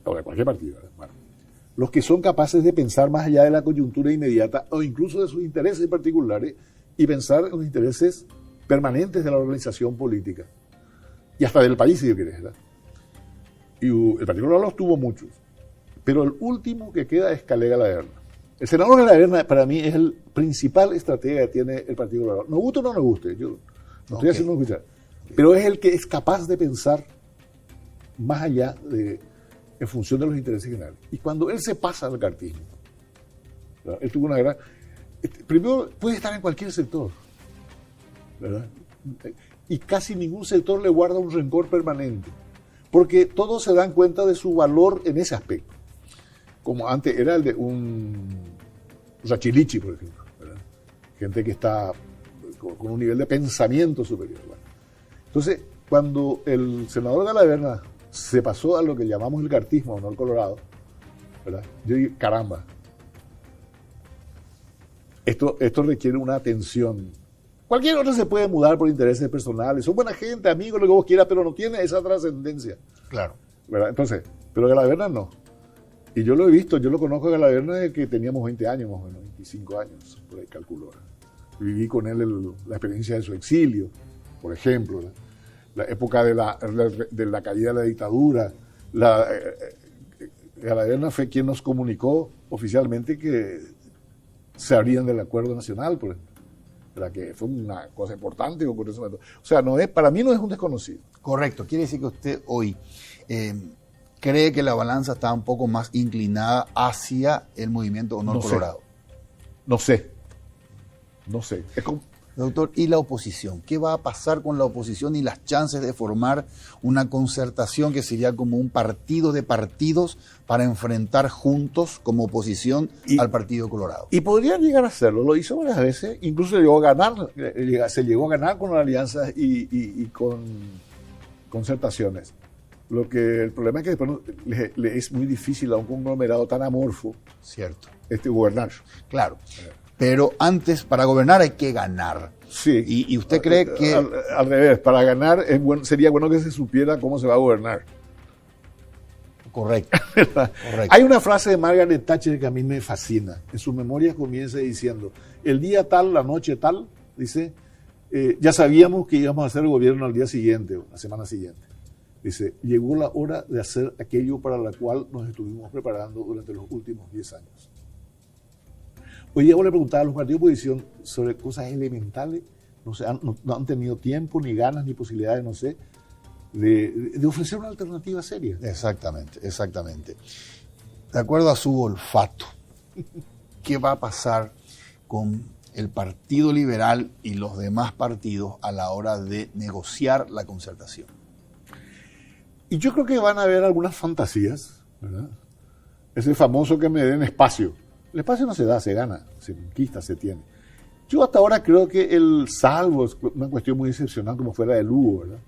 O de cualquier partido, ¿verdad? Bueno, los que son capaces de pensar más allá de la coyuntura inmediata o incluso de sus intereses particulares y pensar en los intereses permanentes de la organización política y hasta del país, si yo quieres, ¿verdad? Y el Partido Colorado los tuvo muchos, pero el último que queda es Calega Laverna. El senador de Laverna para mí es el principal estratega que tiene el Partido Colorado. Nos guste o no nos guste, yo no estoy haciendo escuchar, pero es el que es capaz de pensar más allá en función de los intereses generales. Y cuando él se pasa al cartismo, ¿verdad? Él tuvo una gran... Primero, puede estar en cualquier sector, ¿verdad? Y casi ningún sector le guarda un rencor permanente, porque todos se dan cuenta de su valor en ese aspecto. Como antes era el de un Rachilichi, por ejemplo, ¿verdad? Gente que está con un nivel de pensamiento superior. Bueno. Entonces, cuando el senador de Laverna se pasó a lo que llamamos el cartismo, no el colorado, ¿verdad? Yo dije, caramba, esto requiere una atención. Cualquier otro se puede mudar por intereses personales, son buena gente, amigos, lo que vos quieras, pero no tiene esa trascendencia. Claro. ¿Verdad? Entonces, pero Galaverna no. Y yo lo he visto, yo lo conozco a Galaverna desde que teníamos 20 años, más o menos, 25 años, por ahí calculo. Viví con él la experiencia de su exilio, por ejemplo, la época de la caída de la dictadura. Galaverna fue quien nos comunicó oficialmente que se abrían del acuerdo nacional, por ejemplo. ¿Verdad? Que fue una cosa importante que ocurrió en ese momento. O sea, para mí no es un desconocido. Correcto. Quiere decir que usted hoy cree que la balanza está un poco más inclinada hacia el movimiento Honor Colorado. No sé. Doctor, ¿y la oposición? ¿Qué va a pasar con la oposición y las chances de formar una concertación que sería como un partido de partidos para enfrentar juntos como oposición al Partido Colorado? Y podrían llegar a hacerlo, lo hizo varias veces, incluso se llegó a ganar con alianzas y con concertaciones. El problema es que después le es muy difícil a un conglomerado tan amorfo, cierto, gobernar. Claro. Pero antes, para gobernar hay que ganar. Sí. ¿Y usted cree que...? Al revés, para ganar sería bueno que se supiera cómo se va a gobernar. Correcto. Hay una frase de Margaret Thatcher que a mí me fascina. En sus memorias comienza diciendo, el día tal, la noche tal, dice, ya sabíamos que íbamos a hacer el gobierno al día siguiente, o la semana siguiente. Dice, llegó la hora de hacer aquello para la cual nos estuvimos preparando durante los últimos 10 años. Hoy día voy a preguntar a los partidos de oposición sobre cosas elementales, no han tenido tiempo, ni ganas, ni posibilidades, no sé, de ofrecer una alternativa seria. Exactamente. De acuerdo a su olfato, ¿qué va a pasar con el Partido Liberal y los demás partidos a la hora de negociar la concertación? Y yo creo que van a haber algunas fantasías, ¿verdad? Ese famoso que me den espacio. El espacio no se da, se gana, se conquista, se tiene. Yo hasta ahora creo que salvo es una cuestión muy excepcional como fue la de Lugo, ¿verdad?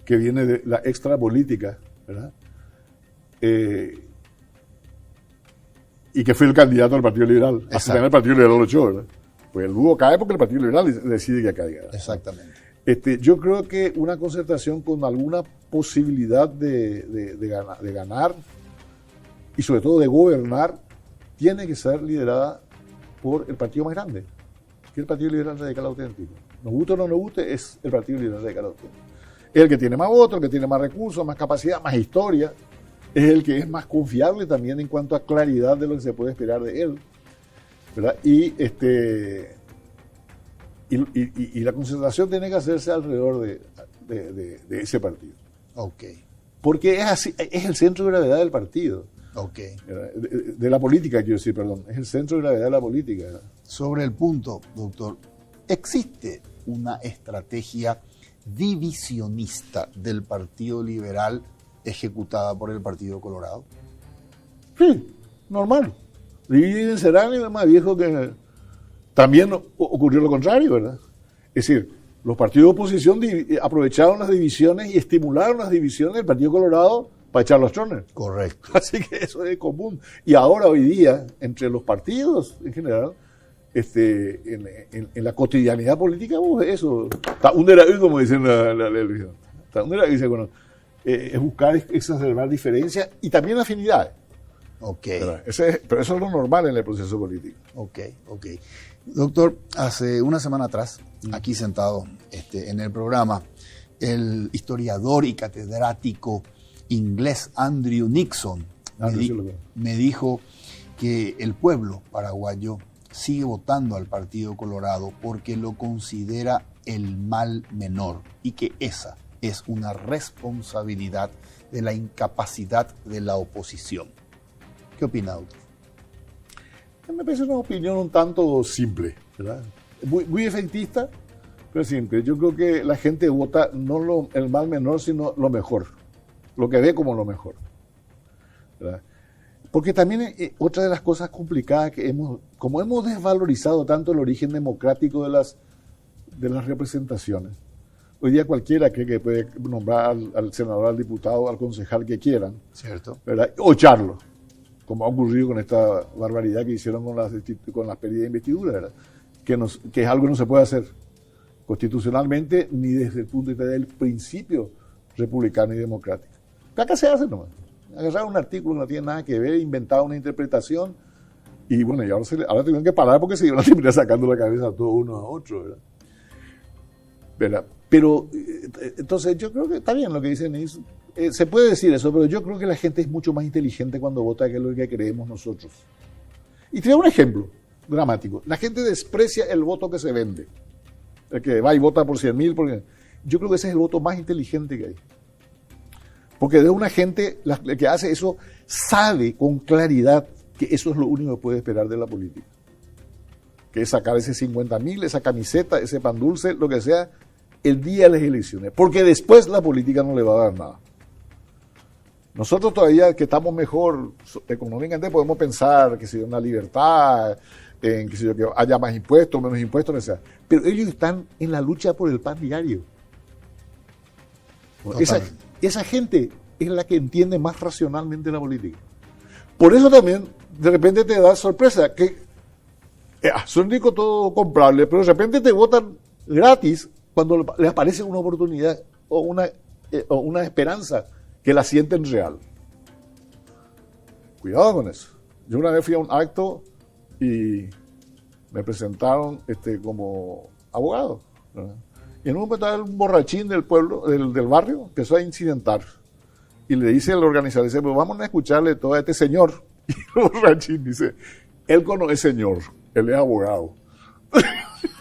Que viene de la extrapolítica, ¿verdad? Y que fue el candidato al Partido Liberal. Hasta también el Partido Liberal lo echó, ¿verdad? Pues el Lugo cae porque el Partido Liberal decide que caiga, ¿verdad? Exactamente. Yo creo que una concertación con alguna posibilidad de ganar y sobre todo de gobernar tiene que ser liderada por el partido más grande, que es el Partido Liberal Radical Auténtico. Nos guste o no nos guste, es el Partido Liberal Radical Auténtico. Es el que tiene más votos, el que tiene más recursos, más capacidad, más historia. Es el que es más confiable también en cuanto a claridad de lo que se puede esperar de él, ¿verdad? Y la concentración tiene que hacerse alrededor de ese partido. Ok. Porque es así, es el centro de gravedad del partido. Ok. De la política, quiero decir, perdón. Es el centro de gravedad de la política. Sobre el punto, doctor, ¿existe una estrategia divisionista del Partido Liberal ejecutada por el Partido Colorado? Sí, normal. Dividen, serán y más viejo que... También ocurrió lo contrario, ¿verdad? Es decir, los partidos de oposición aprovecharon las divisiones y estimularon las divisiones del Partido Colorado para echar los trones. Correcto. Así que eso es común. Y ahora, hoy día, entre los partidos en general, en la cotidianidad política, eso, como dicen la televisión, es buscar exacerbar diferencias y también afinidades. Ok. Pero eso es lo normal en el proceso político. Ok. Doctor, hace una semana atrás, aquí sentado en el programa, el historiador y catedrático inglés Andrew Nixon me dijo que el pueblo paraguayo sigue votando al Partido Colorado porque lo considera el mal menor y que esa es una responsabilidad de la incapacidad de la oposición. ¿Qué opina, doctor? Me parece una opinión un tanto simple, ¿verdad? Muy efectista, pero simple. Yo creo que la gente vota no el mal menor, sino lo mejor, lo que ve como lo mejor, ¿verdad? Porque también otra de las cosas complicadas que como hemos desvalorizado tanto el origen democrático de las representaciones, hoy día cualquiera cree que puede nombrar al senador, al diputado, al concejal que quieran, ¿cierto? ¿Verdad? O echarlo, como ha ocurrido con esta barbaridad que hicieron con las pérdidas de investidura, ¿verdad? Que es algo que no se puede hacer constitucionalmente ni desde el punto de vista del principio republicano y democrático. Acá se hace nomás. Agarrar un artículo que no tiene nada que ver, inventar una interpretación y bueno, y ahora tienen que parar porque se van a terminar sacando la cabeza a todo uno a otro, ¿verdad? Pero entonces yo creo que está bien lo que dicen. Se puede decir eso, pero yo creo que la gente es mucho más inteligente cuando vota que lo que creemos nosotros. Y te doy un ejemplo dramático. La gente desprecia el voto que se vende. El que va y vota por 100.000. Porque yo creo que ese es el voto más inteligente que hay. Porque de una gente, la que hace eso, sabe con claridad que eso es lo único que puede esperar de la política. que es sacar ese 50.000, esa camiseta, ese pan dulce, lo que sea, el día de las elecciones, porque después la política no le va a dar nada. Nosotros todavía que estamos mejor económicamente podemos pensar que sea una libertad, en que haya más impuestos, menos impuestos, no sea. Pero ellos están en la lucha por el pan diario. Esa gente es la que entiende más racionalmente la política. Por eso también de repente te da sorpresa que son ricos todo comprable, pero de repente te votan gratis cuando les aparece una oportunidad o una esperanza que la sienten real. Cuidado con eso. Yo una vez fui a un acto y me presentaron como abogado, ¿verdad? Y en un momento el borrachín del pueblo, del barrio, empezó a incidentar. Y le dice al organizador, dice, pues vamos a escucharle todo a este señor. Y el borrachín dice, él conoce señor, él es abogado.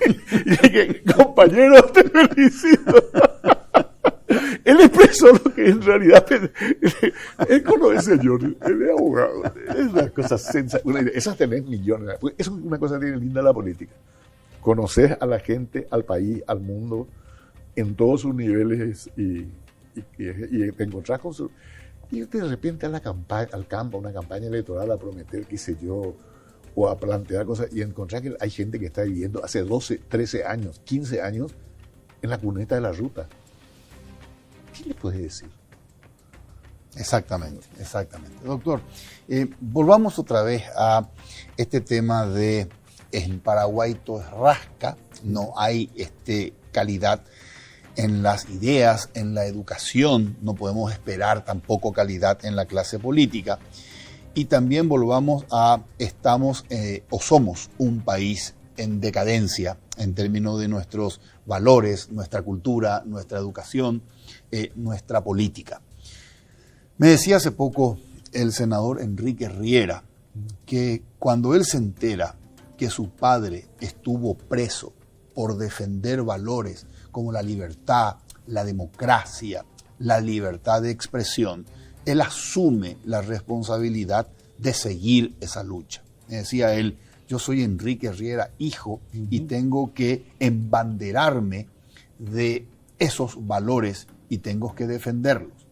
Y dije, compañero, te felicito. Él expresó lo que en realidad él conoce señor, él es abogado. Es una cosa sensacional. Esas tenés millones. Es una cosa que tiene linda la política. Conocer a la gente, al país, al mundo, en todos sus niveles y te encontrás con su... Y de repente al campo, una campaña electoral a prometer, qué sé yo, o a plantear cosas, y encontrar que hay gente que está viviendo hace 12, 13 años, 15 años en la cuneta de la ruta. ¿Qué le puedes decir? Exactamente. Doctor, volvamos otra vez a este tema de en Paraguay todo es rasca, no hay calidad en las ideas, en la educación, no podemos esperar tampoco calidad en la clase política. Y también volvamos a, somos un país en decadencia en términos de nuestros valores, nuestra cultura, nuestra educación, nuestra política. Me decía hace poco el senador Enrique Riera que cuando él se entera que su padre estuvo preso por defender valores como la libertad, la democracia, la libertad de expresión, él asume la responsabilidad de seguir esa lucha. Me decía él, yo soy Enrique Riera, hijo, y tengo que embanderarme de esos valores y tengo que defenderlos.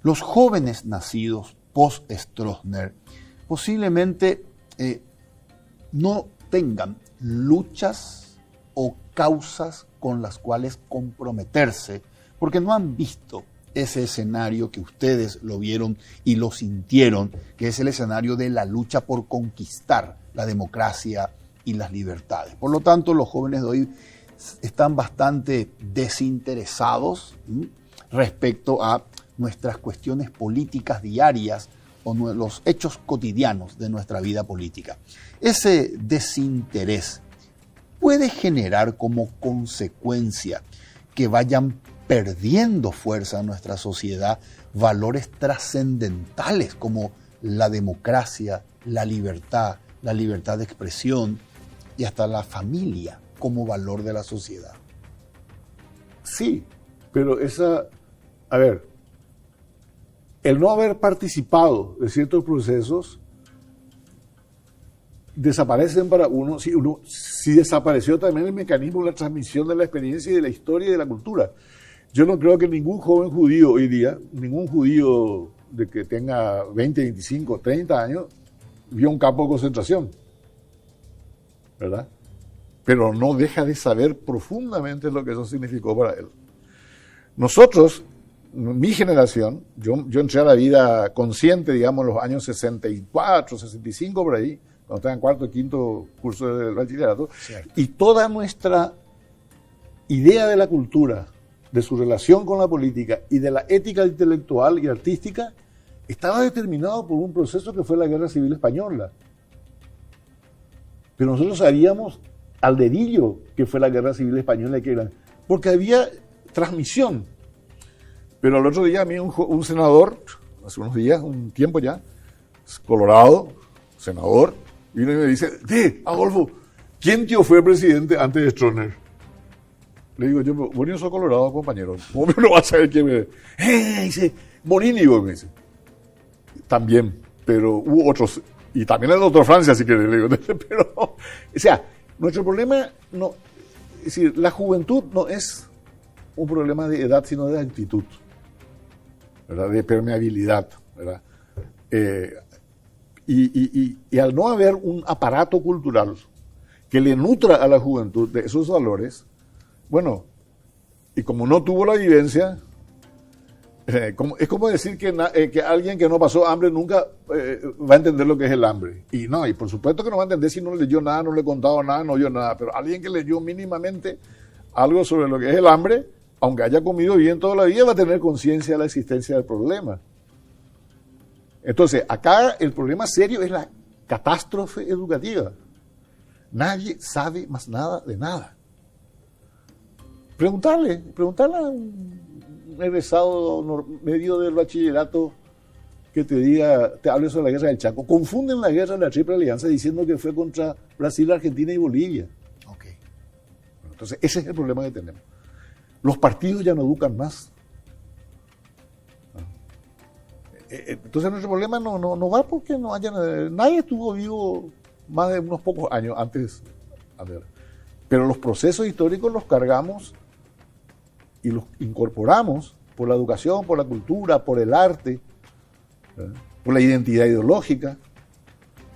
Los jóvenes nacidos post-Stroessner posiblemente no tengan luchas o causas con las cuales comprometerse, porque no han visto ese escenario que ustedes lo vieron y lo sintieron, que es el escenario de la lucha por conquistar la democracia y las libertades. Por lo tanto, los jóvenes de hoy están bastante desinteresados respecto a nuestras cuestiones políticas diarias o los hechos cotidianos de nuestra vida política. Ese desinterés puede generar como consecuencia que vayan perdiendo fuerza en nuestra sociedad valores trascendentales como la democracia, la libertad de expresión y hasta la familia como valor de la sociedad. Sí, pero el no haber participado de ciertos procesos desaparecen para uno, si desapareció también el mecanismo de la transmisión de la experiencia y de la historia y de la cultura. Yo no creo que ningún joven judío hoy día, ningún judío de que tenga 20, 25, 30 años, vio un campo de concentración, ¿verdad? Pero no deja de saber profundamente lo que eso significó para él. Nosotros, mi generación, yo entré a la vida consciente, digamos, en los años 64, 65, por ahí, cuando estaba en cuarto y quinto curso de bachillerato, y toda nuestra idea de la cultura, de su relación con la política y de la ética intelectual y artística, estaba determinado por un proceso que fue la Guerra Civil Española. Pero nosotros sabíamos al dedillo que fue la Guerra Civil Española, porque había transmisión. Pero el otro día a mí un senador, hace unos días, un tiempo ya, colorado, senador, vino y me dice, Adolfo, ¿quién tío fue presidente antes de Stroessner? Le digo yo, vos no sos colorado, compañero. ¿Cómo me lo vas a saber quién me...? Dice, Bonini, me dice. También, pero hubo otros. Y también el doctor Francia, si querés, le digo. Pero, o sea, Nuestro problema no, es decir, la juventud no es un problema de edad, sino de actitud, ¿verdad? De permeabilidad, ¿verdad? Y al no haber un aparato cultural que le nutra a la juventud de esos valores, bueno, y como no tuvo la vivencia, es como decir que alguien que no pasó hambre nunca va a entender lo que es el hambre. Y no, y por supuesto que no va a entender si no leyó nada, no le he contado nada, no oyó nada, pero alguien que leyó mínimamente algo sobre lo que es el hambre, aunque haya comido bien toda la vida, va a tener conciencia de la existencia del problema. Entonces, acá el problema serio es la catástrofe educativa. Nadie sabe más nada de nada. Preguntarle a un egresado medio del bachillerato que te hable sobre la guerra del Chaco. Confunden la guerra de la Triple Alianza diciendo que fue contra Brasil, Argentina y Bolivia. Okay. Entonces, ese es el problema que tenemos. Los partidos ya no educan más. Entonces nuestro problema no va porque nadie estuvo vivo más de unos pocos años antes. Pero los procesos históricos los cargamos y los incorporamos por la educación, por la cultura, por el arte, por la identidad ideológica.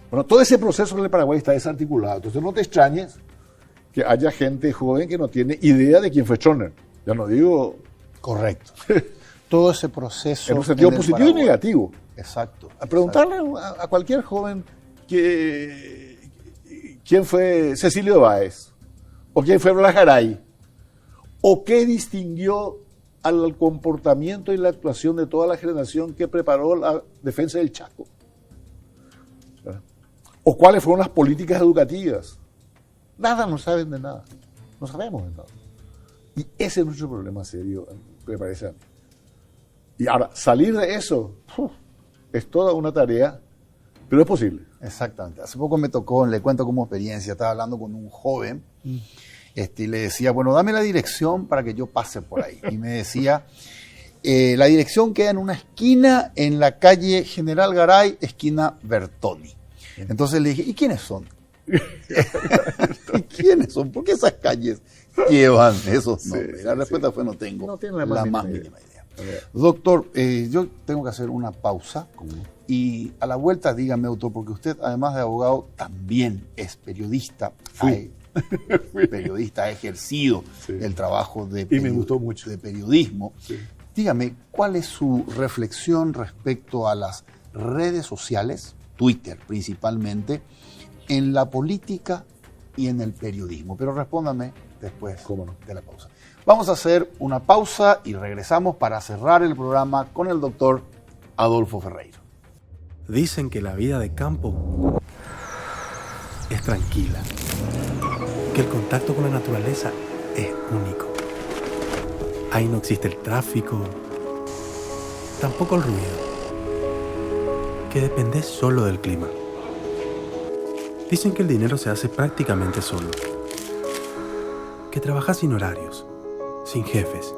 Bueno, todo ese proceso en el Paraguay está desarticulado. Entonces no te extrañes que haya gente joven que no tiene idea de quién fue Stroessner. Ya no digo... Correcto. Todo ese proceso... En un sentido positivo y negativo. Exacto. A preguntarle a cualquier joven quién fue Cecilio Báez, o quién fue Blas Garay, o qué distinguió al comportamiento y la actuación de toda la generación que preparó la defensa del Chaco. ¿Verdad? O cuáles fueron las políticas educativas. Nada, no saben de nada. No sabemos de nada. Y ese es nuestro problema serio, me parece a mí. Y ahora, salir de eso es toda una tarea, pero es posible. Exactamente. Hace poco me tocó, le cuento como experiencia, estaba hablando con un joven y le decía, bueno, dame la dirección para que yo pase por ahí. Y me decía, la dirección queda en una esquina en la calle General Garay, esquina Bertoni. Entonces le dije, ¿y quiénes son? ¿Y quiénes son? ¿Por qué esas calles llevan esos nombres? La respuesta fue, no tengo la más mínima idea. Doctor, yo tengo que hacer una pausa y a la vuelta dígame, doctor, porque usted además de abogado también es periodista. Periodista, ha ejercido el trabajo de, y me gustó mucho. De periodismo. Sí. Dígame, ¿cuál es su reflexión respecto a las redes sociales, Twitter principalmente, en la política y en el periodismo? Pero respóndame después de la pausa. Vamos a hacer una pausa y regresamos para cerrar el programa con el doctor Adolfo Ferreiro. Dicen que la vida de campo es tranquila, que el contacto con la naturaleza es único. Ahí no existe el tráfico, tampoco el ruido, que depende solo del clima. Dicen que el dinero se hace prácticamente solo, que trabajas sin horarios, sin jefes,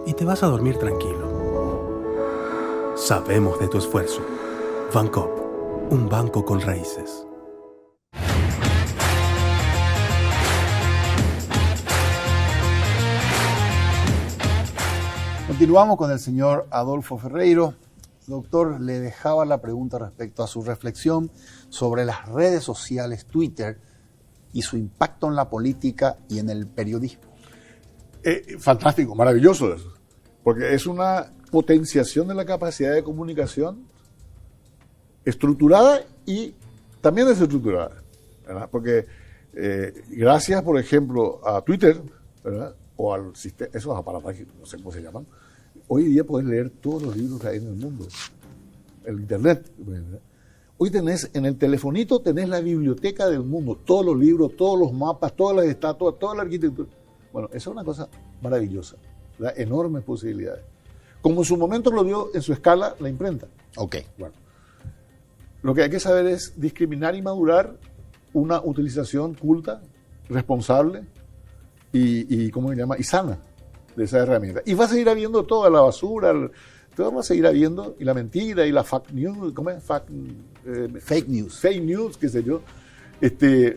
y te vas a dormir tranquilo. Sabemos de tu esfuerzo. Bancop, un banco con raíces. Continuamos con el señor Adolfo Ferreiro. Doctor, le dejaba la pregunta respecto a su reflexión sobre las redes sociales, Twitter, y su impacto en la política y en el periodismo. Fantástico, maravilloso eso, porque es una potenciación de la capacidad de comunicación estructurada y también desestructurada, ¿verdad? Porque gracias, por ejemplo, a Twitter, ¿verdad? O al sistema, esos aparatos, no sé cómo se llaman, hoy día puedes leer todos los libros que hay en el mundo, el internet, ¿verdad? Hoy tenés en el telefonito, tenés la biblioteca del mundo, todos los libros, todos los mapas, todas las estatuas, toda la arquitectura. Bueno, esa es una cosa maravillosa, da enormes posibilidades. Como en su momento lo dio en su escala la imprenta. Ok. Bueno, lo que hay que saber es discriminar y madurar una utilización culta, responsable y ¿cómo se llama? Y sana de esa herramienta. Y va a seguir habiendo toda la basura, todo va a seguir habiendo, y la mentira, y la fake news, ¿cómo es? Fake news. Fake news, qué sé yo.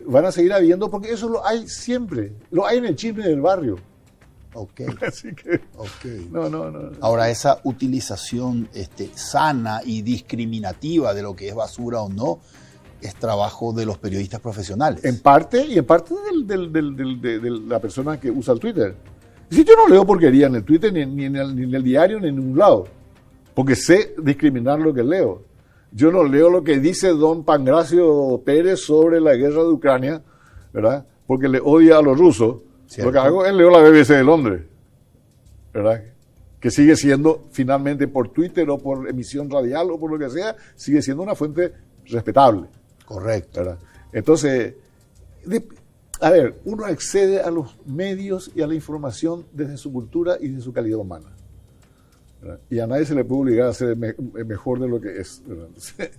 van a seguir habiendo, porque eso lo hay siempre. Lo hay en el chisme del barrio. Ok. Así que, Ok. no. Ahora, esa utilización sana y discriminativa de lo que es basura o no, es trabajo de los periodistas profesionales. En parte, y en parte de la persona que usa el Twitter. Si yo no leo porquería en el Twitter, ni en el diario, ni en ningún lado, porque sé discriminar lo que leo. Yo no leo lo que dice don Pangracio Pérez sobre la guerra de Ucrania, ¿verdad? Porque le odia a los rusos. Cierto. Lo que hago es leo la BBC de Londres, ¿verdad? Que sigue siendo, finalmente, por Twitter o por emisión radial o por lo que sea, sigue siendo una fuente respetable. Correcto. ¿Verdad? Entonces, a ver, uno accede a los medios y a la información desde su cultura y de su calidad humana, ¿verdad? Y a nadie se le puede obligar a ser mejor de lo que es, ¿verdad? Entonces,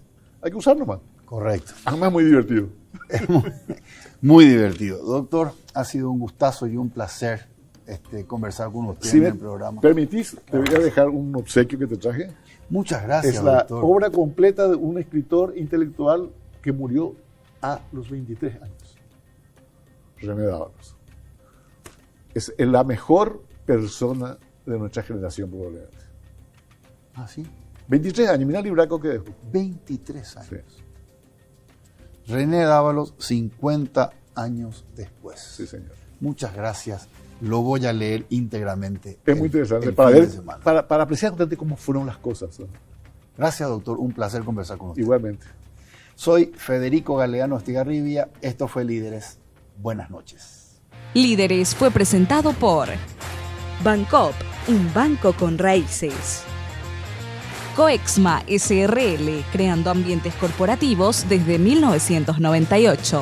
hay que usarlo más. Correcto. Además, muy divertido. Es muy divertido. Doctor, ha sido un gustazo y un placer conversar con usted Si en me el programa. permitís, te voy a dejar un obsequio que te traje. Muchas gracias, Es la doctor. obra completa de un escritor intelectual que murió a los 23 años. René Dávalos. Es la mejor persona de nuestra generación, probablemente. Ah, sí. 23 años, mira el libraco que dejó. 23 años. Sí, René Dávalos, 50 años después. sí, señor. Muchas gracias. Lo voy a leer íntegramente. Es muy interesante el para fin ver, de semana. para apreciar cómo fueron las cosas, ¿no? Gracias, doctor. Un placer conversar con usted. Igualmente. Soy Federico Galeano Estigarribia. Esto fue Líderes. Buenas noches. Líderes fue presentado por Bancop, un banco con raíces. Coexma SRL, creando ambientes corporativos desde 1998.